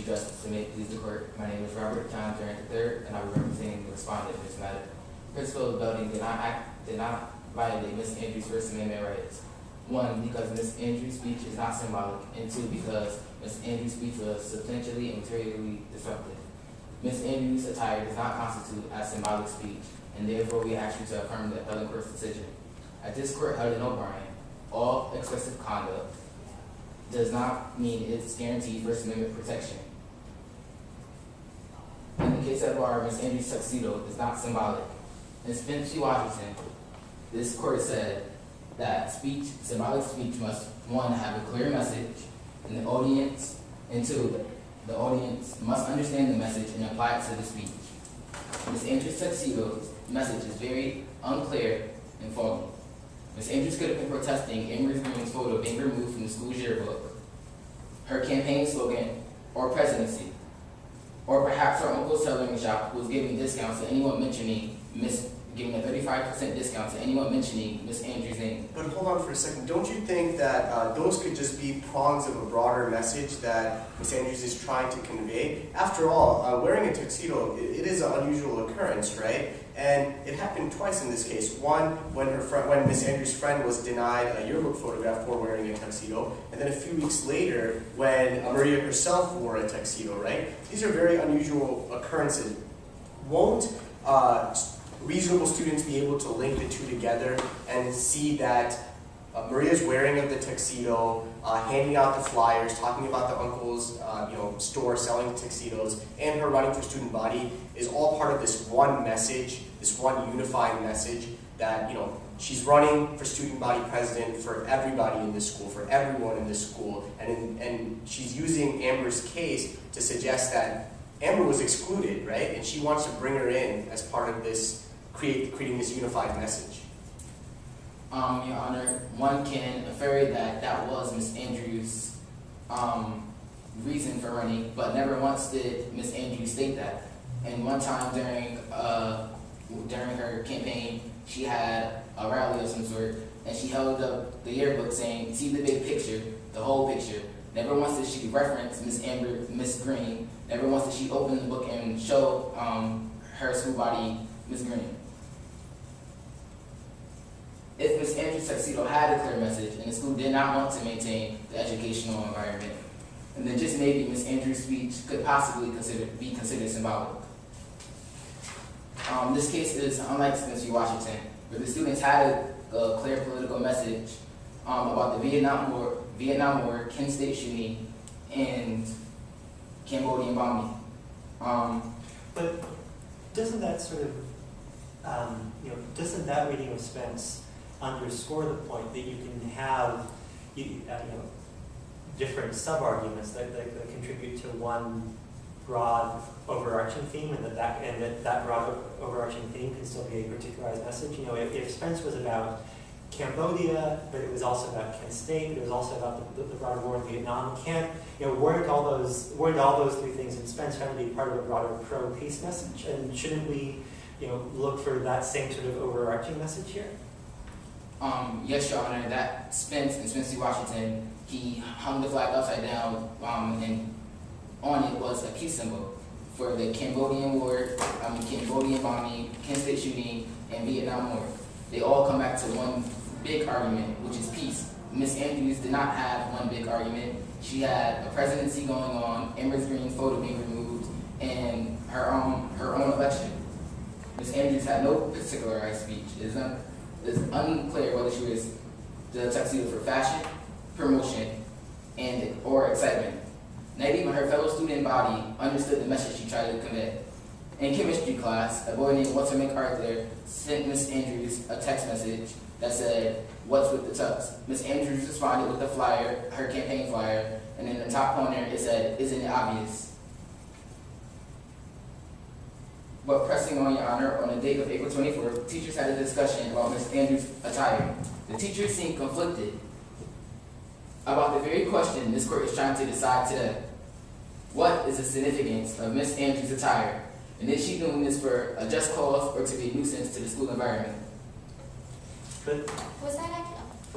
Chief Justice, and may it please the court, my name is Robert John Durant III, and I will be representing the respondent in this matter. Principal of the building did not violate Ms. Andrews' First Amendment rights. One, because Ms. Andrews' speech is not symbolic, and two, because Ms. Andrews' speech was substantially and materially disruptive. Ms. Andrews' attire does not constitute as symbolic speech, and therefore we ask you to affirm the appellate court's decision. As this court held in O'Brien, all excessive conduct does not mean it's guaranteed First Amendment protection. In the case of bar, Ms. Andrews' tuxedo is not symbolic. In Spence v. Washington, this court said that symbolic speech must, one, have a clear message in the audience, and two, the audience must understand the message and apply it to the speech. Ms. Andrews' tuxedo's message is very unclear and foggy. Ms. Andrews could have been protesting Amber Green's photo being removed from the school's yearbook, her campaign slogan, or presidency, or perhaps her uncle's tailoring shop was giving discounts to anyone mentioning giving a 35% discount to anyone mentioning Ms. Andrews' name. But hold on for a second. Don't you think that those could just be prongs of a broader message that Ms. Andrews is trying to convey? After all, wearing a tuxedo, it is an unusual occurrence, right? And it happened twice in this case. One, when Ms. Andrews' friend was denied a yearbook photograph for wearing a tuxedo, and then a few weeks later when Maria herself wore a tuxedo, right? These are very unusual occurrences. Won't reasonable students be able to link the two together and see that Maria's wearing of the tuxedo, handing out the flyers, talking about the uncle's store selling tuxedos, and her running for student body is all part of this one message, this one unifying message that she's running for student body president for everybody in this school, for everyone in this school, and she's using Amber's case to suggest that Amber was excluded, right? And she wants to bring her in as part of this creating this unified message. Your Honor, one can infer that was Ms. Andrews' reason for running, but never once did Ms. Andrews state that. And one time during her campaign, she had a rally of some sort, and she held up the yearbook saying, "See the big picture, the whole picture." Never once did she reference Miss Green. Never once did she open the book and show her school body, Miss Green. If Ms. Andrews' tuxedo had a clear message and the school did not want to maintain the educational environment, and then just maybe Ms. Andrews' speech could possibly be considered symbolic. This case is unlike Spence v. Washington, where the students had a clear political message about the Vietnam War, Kent State shooting, and Cambodian bombing. But doesn't that sort of, doesn't that reading of Spence underscore the point that you can have, different sub-arguments that contribute to one broad overarching theme, and that broad overarching theme can still be a particularized message? If Spence was about Cambodia, but it was also about Kent State, it was also about the broader war in Vietnam. Weren't all those three things in Spence trying to be part of a broader pro-peace message? And shouldn't we, look for that same sort of overarching message here? Yes, Your Honor. That Spence v. Washington, he hung the flag upside down, and on it was a peace symbol for the Cambodian War, Cambodian bombing, Kent State shooting, and Vietnam War. They all come back to one big argument, which is peace. Ms. Andrews did not have one big argument. She had a presidency going on, Amber Green's photo being removed, and her own election. Ms. Andrews had no particularized speech. It's unclear whether she was the tuxedo for fashion, promotion, or excitement. Not even her fellow student body understood the message she tried to convey. In chemistry class, a boy named Walter MacArthur sent Ms. Andrews a text message that said, "What's with the tux?" Ms. Andrews responded with a flyer, her campaign flyer, and in the top corner it said, "Isn't it obvious?" But pressing on, Your Honor, on the date of April 24th, teachers had a discussion about Ms. Andrews' attire. The teachers seemed conflicted about the very question this court is trying to decide today. What is the significance of Ms. Andrews' attire? And is she doing this for a just cause or to be a nuisance to the school environment? But Was that